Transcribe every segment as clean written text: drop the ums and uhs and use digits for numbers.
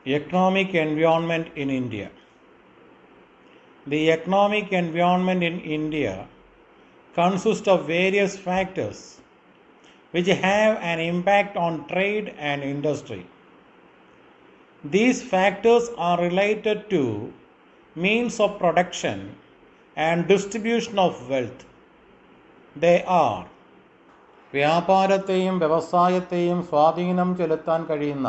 Economic environment in India. The economic environment in India consists of various factors which have an impact on trade and industry. These factors are related to means of production and distribution of wealth. They are വ്യാപാരത്തെയും വ്യവസായത്തെയും സ്വാധീനം ചെലുത്താൻ കഴിയുന്ന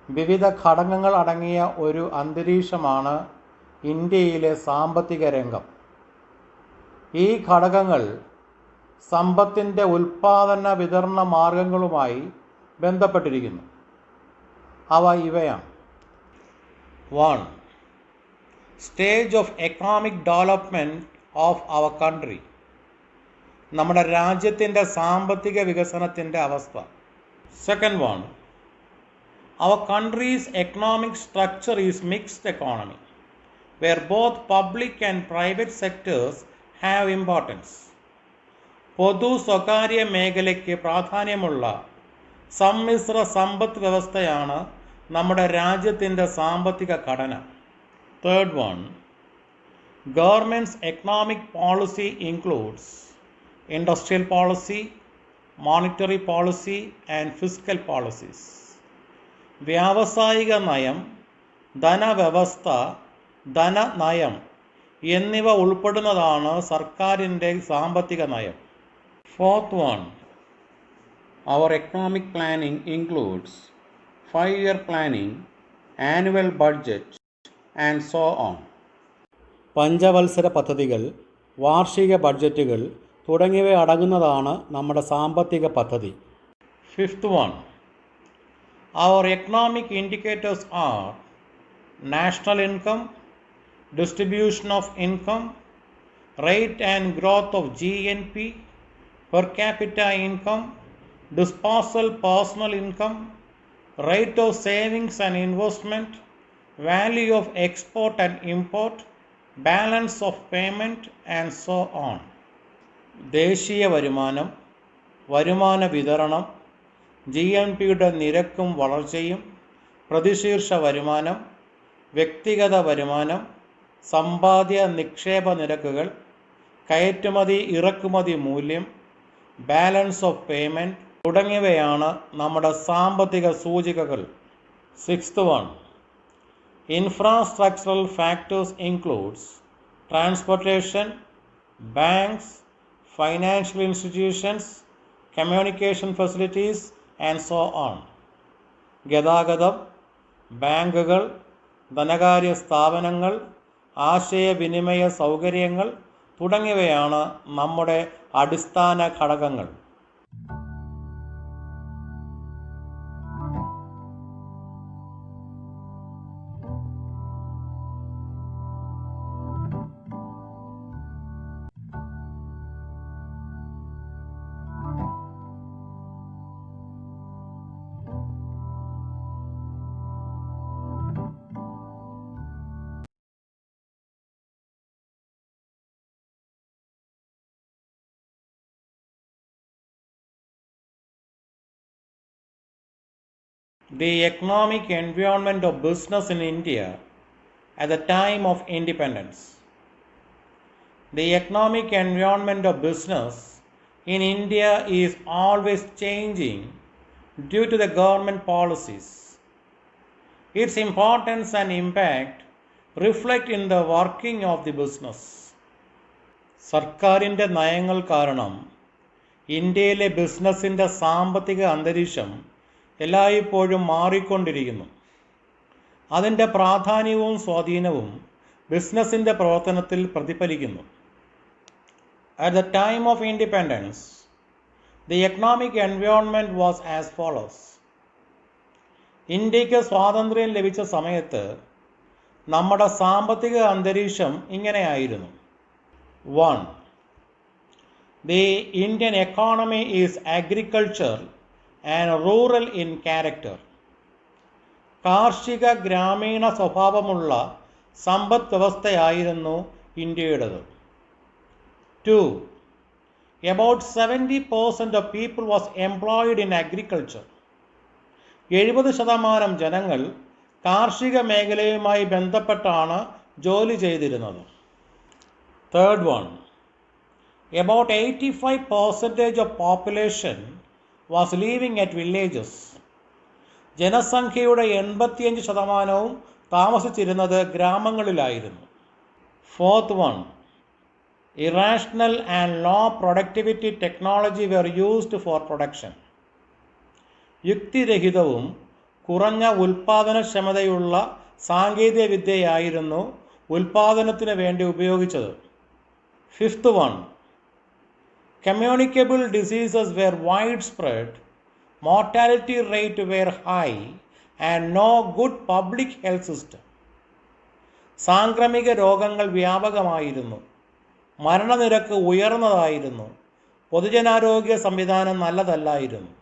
വിവിധ ഘടകങ്ങൾ അടങ്ങിയ ഒരു അന്തരീക്ഷമാണ് ഇന്ത്യയിലെ സാമ്പത്തിക രംഗം. ഈ ഘടകങ്ങൾ സമ്പത്തിൻ്റെ ഉൽപ്പാദന വിതരണ മാർഗങ്ങളുമായി ബന്ധപ്പെട്ടിരിക്കുന്നു. അവ ഇവയാണ്: 1. Stage of economic development of our country. നമ്മുടെ രാജ്യത്തിൻ്റെ സാമ്പത്തിക വികസനത്തിൻ്റെ അവസ്ഥ. Second one, our country's economic structure is mixed economy, where both public and private sectors have importance. പൊതു സ്വകാര്യ മേഖലയ്ക്ക് പ്രാധാന്യമുള്ള സമ്മിശ്ര സമ്പദ് വ്യവസ്ഥയാണ് നമ്മുടെ രാജ്യത്തിൻ്റെ സാമ്പത്തിക ഘടന. Third one, government's economic policy includes industrial policy, monetary policy and fiscal policies. വ്യാവസായിക നയം, ധനവ്യവസ്ഥ, ധനനയം എന്നിവ ഉൾപ്പെടുന്നതാണ് സർക്കാരിൻ്റെ സാമ്പത്തിക നയം. Fourth one, our economic planning includes 5-year planning, annual budget and so on. പഞ്ചവത്സര പദ്ധതികൾ, വാർഷിക ബഡ്ജറ്റുകൾ തുടങ്ങിയവ അടങ്ങുന്നതാണ് നമ്മുടെ സാമ്പത്തിക പദ്ധതി. Fifth one, our economic indicators are national income, distribution of income, rate and growth of GNP, per capita income, disposable personal income, rate of savings and investment, value of export and import, balance of payment and so on. ദേശീയ വരുമാനം, വരുമാന വിതരണം, GNPയുടെ നിരക്കും വളർച്ചയും, പ്രതിശീർഷ വരുമാനം, വ്യക്തിഗത വരുമാനം, സമ്പാദ്യ നിക്ഷേപ നിരക്കുകൾ, കയറ്റുമതി ഇറക്കുമതി മൂല്യം, ബാലൻസ് ഓഫ് പേയ്മെൻറ്റ് തുടങ്ങിയവയാണ് നമ്മുടെ സാമ്പത്തിക സൂചികകൾ. Sixth one, infrastructural factors includes transportation, banks, financial institutions, communication facilities and so on. ഗതാഗതം, ബാങ്കുകൾ, ധനകാര്യ സ്ഥാപനങ്ങൾ, ആശയവിനിമയ സൗകര്യങ്ങൾ തുടങ്ങിയവയാണ് നമ്മുടെ അടിസ്ഥാന ഘടകങ്ങൾ. The economic environment of business in India at the time of independence. The economic environment of business in India is always changing due to the government policies. Its importance and impact reflect in the working of the business. സർക്കാരിൻ്റെ നയങ്ങൾ കാരണം ഇന്ത്യയിലെ ബിസിനസ്സിൻ്റെ സാമ്പത്തിക അന്തരീക്ഷം എല്ലായ്പ്പോഴും മാറിക്കൊണ്ടിരിക്കുന്നു. അതിൻ്റെ പ്രാധാന്യവും സ്വാധീനവും ബിസിനസ്സിൻ്റെ പ്രവർത്തനത്തിൽ പ്രതിഫലിക്കുന്നു. At the time of independence, the economic environment was as follows. ഇന്ത്യക്ക് സ്വാതന്ത്ര്യം ലഭിച്ച സമയത്ത് നമ്മുടെ സാമ്പത്തിക അന്തരീക്ഷം ഇങ്ങനെയായിരുന്നു. 1. The Indian economy is agriculture and rural in character. കാർഷിക ഗ്രാമീണ സ്വഭാവമുള്ള സമ്പദ് വ്യവസ്ഥയായിരുന്നു ഇന്ത്യയുടേത്. 2. About 70% of people was employed in agriculture. 70% ജനങ്ങൾ കാർഷിക മേഖലയുമായി ബന്ധപ്പെട്ടാണ് ജോലി ചെയ്തിരുന്നത്. Third one, about 85% of population was living at villages. ജനസംഖ്യയുടെ 85% താമസിച്ചിരുന്നത് ഗ്രാമങ്ങളിലായിരുന്നു. Fourth one, irrational and low productivity technology were used for production. യുക്തിരഹിതവും കുറഞ്ഞ ഉൽപാദനക്ഷമതയുള്ള സാങ്കേതിക വിദ്യയായിരുന്നു ഉൽപാദനത്തിന് വേണ്ടി ഉപയോഗിച്ചത്. Fifth one, communicable diseases were widespread, mortality rate were high and no good public health system. സാംക്രമിക രോഗങ്ങൾ വ്യാപകമായിരുന്നു, മരണനിരക്ക് ഉയർന്നതായിരുന്നു, പൊതുജനാരോഗ്യ സംവിധാനം നല്ലതല്ലായിരുന്നു.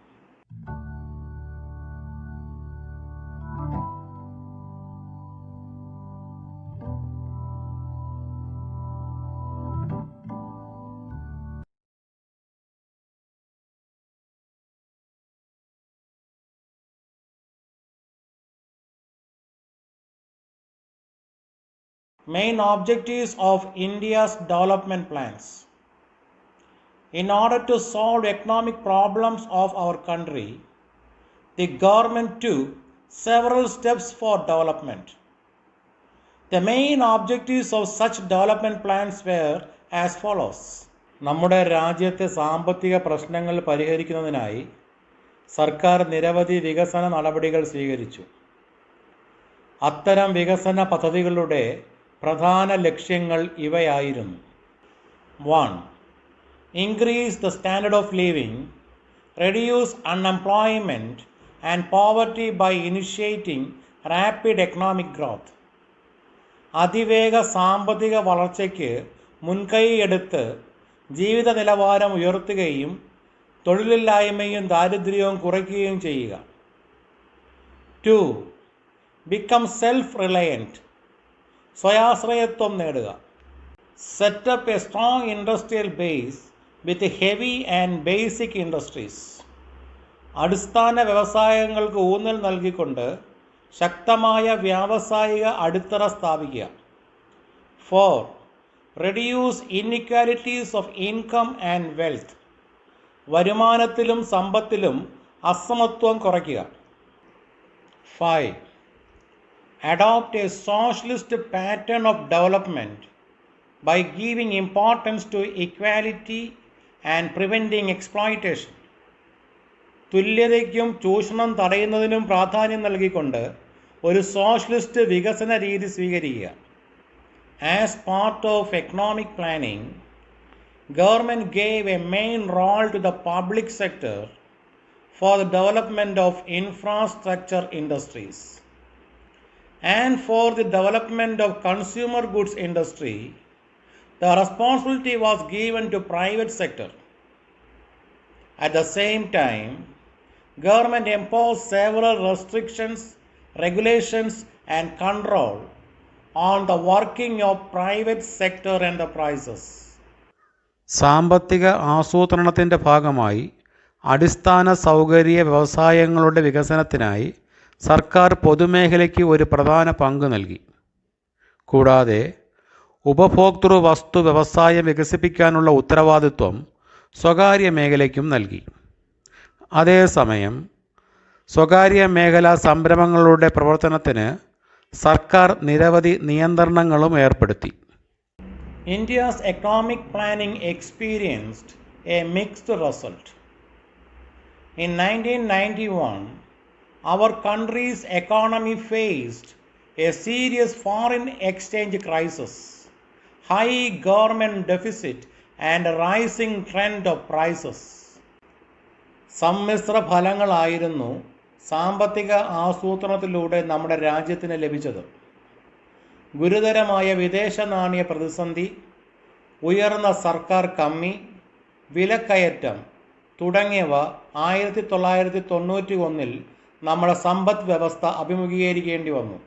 Main objectives of India's development plans. In order to solve economic problems of our country, the government took several steps for development. The main objectives of such development plans were as follows. നമ്മുടെ രാജ്യത്തെ സാമ്പത്തിക പ്രശ്നങ്ങൾ പരിഹരിക്കുന്നതിനായി സർക്കാർ നിരവധി വികസന നടപടികൾ സ്വീകരിച്ചു. അത്തരം വികസന പദ്ധതികളുടെ പ്രധാന ലക്ഷ്യങ്ങൾ ഇവയായിരുന്നു. 1. Increase the standard of living, reduce unemployment and poverty by initiating rapid economic growth. അതിവേഗ സാമ്പത്തിക വളർച്ചയ്ക്ക് മുൻകൈയെടുത്ത് ജീവിത നിലവാരം ഉയർത്തുകയും തൊഴിലില്ലായ്മയും ദാരിദ്ര്യവും കുറയ്ക്കുകയും ചെയ്യുക. 2. Become self-reliant, സ്വയാശ്രയത്വം നേടുക. Set up a strong industrial base with heavy and basic industries. അടിസ്ഥാന വ്യവസായങ്ങൾക്ക് ഊന്നൽ നൽകിക്കൊണ്ട് ശക്തമായ വ്യാവസായിക അടിത്തറ സ്ഥാപിക്കുക. 4. Reduce inequalities of income and wealth. വരുമാനത്തിലും സമ്പത്തിലും അസമത്വം കുറയ്ക്കുക. 5. Adopt a socialist pattern of development by giving importance to equality and preventing exploitation. തുല്യതയ്ക്കും ചൂഷണം തടയുന്നതിനും പ്രാധാന്യം നൽകിക്കൊണ്ട് ഒരു സോഷ്യലിസ്റ്റ് വികസന രീതി സ്വീകരിക്കുക. As part of economic planning, government gave a main role to the public sector for the development of infrastructure industries. And for the development of consumer goods industry, the responsibility was given to private sector. At the same time, government imposed several restrictions, regulations and control on the working of private sector enterprises. സാമ്പത്തിക ആസൂത്രണത്തിൻ്റെ ഭാഗമായി അടിസ്ഥാന സൗകര്യ വ്യവസായങ്ങളുടെ വികസനത്തിനായി സർക്കാർ പൊതുമേഖലയ്ക്ക് ഒരു പ്രധാന പങ്ക് നൽകി. കൂടാതെ ഉപഭോക്തൃ വസ്തു വ്യവസായം വികസിപ്പിക്കാനുള്ള ഉത്തരവാദിത്വം സ്വകാര്യ മേഖലയ്ക്കും നൽകി. അതേസമയം സ്വകാര്യ മേഖലാ സംരംഭങ്ങളുടെ പ്രവർത്തനത്തിന് സർക്കാർ നിരവധി നിയന്ത്രണങ്ങളും ഏർപ്പെടുത്തി. India's economic planning experienced a mixed result. In 1991, our country's economy faced a serious foreign exchange crisis, high government deficit and a rising trend of prices. സമ്മിശ്ര ഫലങ്ങളായിരുന്നു സാമ്പത്തിക ആസൂത്രണത്തിലൂടെ നമ്മുടെ രാജ്യത്തിന് ലഭിച്ചത്. ഗുരുതരമായ വിദേശ നാണയ പ്രതിസന്ധി, ഉയർന്ന സർക്കാർ കമ്മി, വിലക്കയറ്റം തുടങ്ങിയവ 1991 നമ്മുടെ സമ്പദ് വ്യവസ്ഥ അഭിമുഖീകരിക്കേണ്ടി വന്നു.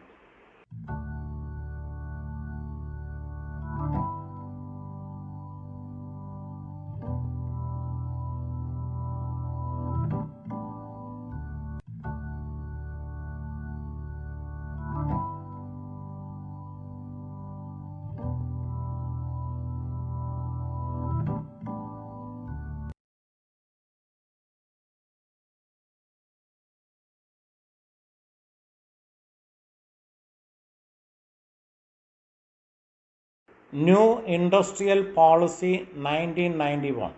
New Industrial Policy 1991.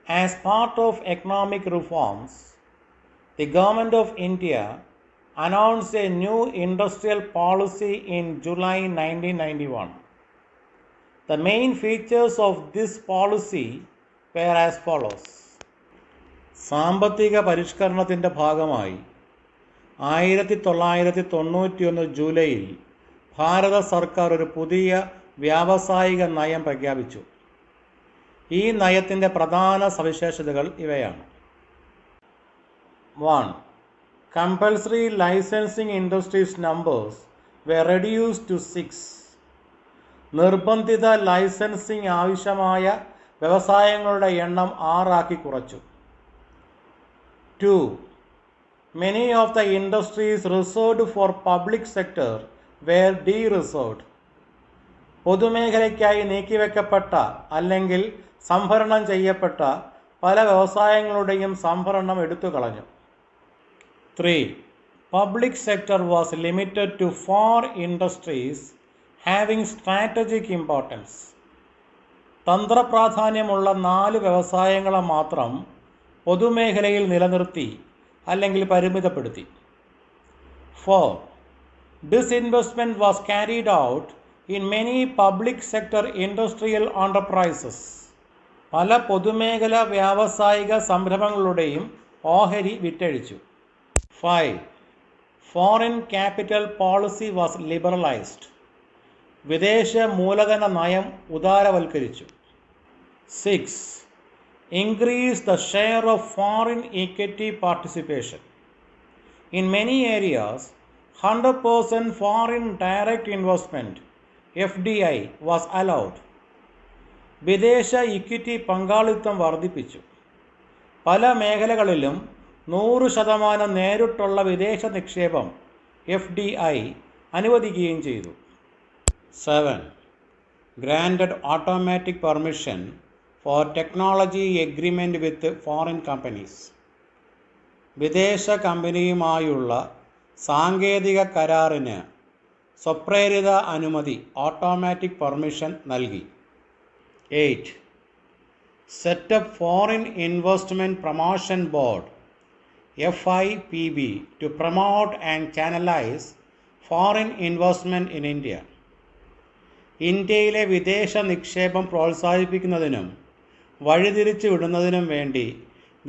As part of economic reforms, the Government of India announced a new industrial policy in July 1991. The main features of this policy were as follows. സാമ്പത്തിക പരിഷ്കരണത്തിൻ്റെ ഭാഗമായി 1991 ജൂലൈയിൽ ഭാരത സർക്കാർ ഒരു പുതിയ വ്യാവസായിക നയം പ്രഖ്യാപിച്ചു. ഈ നയത്തിൻ്റെ പ്രധാന സവിശേഷതകൾ ഇവയാണ്. 1. Compulsory licensing industries numbers were reduced to 6. നിർബന്ധിത ലൈസൻസിംഗ് ആവശ്യമായ വ്യവസായങ്ങളുടെ എണ്ണം 6 ആക്കി കുറച്ചു. 2. Many of the industries reserved for public sector were de-reserved. പൊതുമേഖലയ്ക്കായി നീക്കിവെക്കപ്പെട്ട അല്ലെങ്കിൽ സംഭരണം ചെയ്യപ്പെട്ട പല വ്യവസായങ്ങളുടെയും സംഭരണം എടുത്തു കളഞ്ഞു. 3. Public sector was limited to 4 industries having strategic importance. തന്ത്രപ്രാധാന്യമുള്ള 4 വ്യവസായങ്ങളെ മാത്രം പൊതുമേഖലയിൽ നിലനിർത്തി അല്ലെങ്കിൽ പരിമിതപ്പെടുത്തി. 4. Disinvestment was carried out in many public sector industrial enterprises. പല പൊതുമേഖല വ്യാവസായിക സംരംഭങ്ങളുടെയും ഓഹരി വിറ്റഴിച്ചു. 5. Foreign capital policy was liberalized. വിദേശ മൂലധന നയം ഉദാരവൽക്കരിച്ചു. 6. Increase the share of foreign equity participation. In many areas, 100% foreign direct investment (FDI) was allowed. വിദേശ equity പങ്കാളിത്തം വർദ്ധിപ്പിച്ചു. പല മേഖലകളിലും 100% നേരിട്ടുള്ള വിദേശ നിക്ഷേപം FDI അനുവദിക്കുകയും ചെയ്തു. 7. Granted automatic permission for technology agreement with foreign companies. വിദേശ കമ്പനിയുമായുള്ള സാങ്കേതിക കരാറിന് സ്വപ്രേരിത അനുമതി ഓട്ടോമാറ്റിക് പെർമിഷൻ നൽകി. 8. Set up Foreign Investment Promotion Board FIPB to promote and channelize foreign investment in India. ഇന്ത്യയിലെ വിദേശ നിക്ഷേപം പ്രോത്സാഹിപ്പിക്കുന്നതിനും വഴിതിരിച്ചു വിടുന്നതിനും വേണ്ടി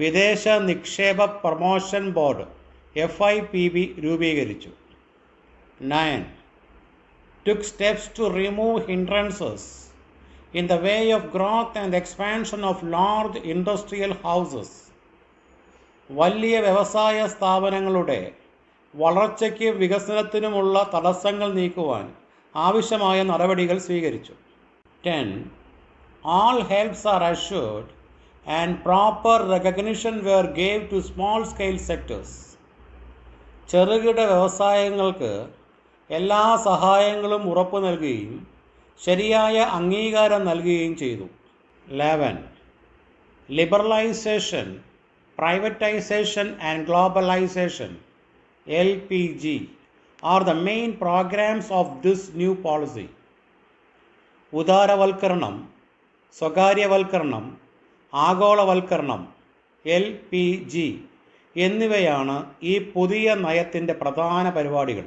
വിദേശ നിക്ഷേപ പ്രൊമോഷൻ ബോർഡ് FIPB രൂപീകരിച്ചു. 9. Took steps to remove hindrances in the way of growth and expansion of large industrial houses. വലിയ വ്യവസായ സ്ഥാപനങ്ങളുടെ വളർച്ചയ്ക്ക് വികസനത്തിനുമുള്ള തടസ്സങ്ങൾ നീക്കുവാൻ ആവശ്യമായ നടപടികൾ സ്വീകരിച്ചു. 10. All helps are assured and proper recognition were gave to small scale sectors. ചെറുകിട വ്യവസായങ്ങൾക്ക് എല്ലാ സഹായങ്ങളും ഉറപ്പു നൽകുകയും ശരിയായ അംഗീകാരം നൽകുകയും ചെയ്തു. 11. Liberalization, privatization and globalization (LPG) are the main programs of this new policy. ഉദാരവൽക്കരണം, സ്വകാര്യവൽക്കരണം, ആഗോളവൽക്കരണം (LPG) എന്നിവയാണ് ഈ പുതിയ നയത്തിൻ്റെ പ്രധാന പരിപാടികൾ.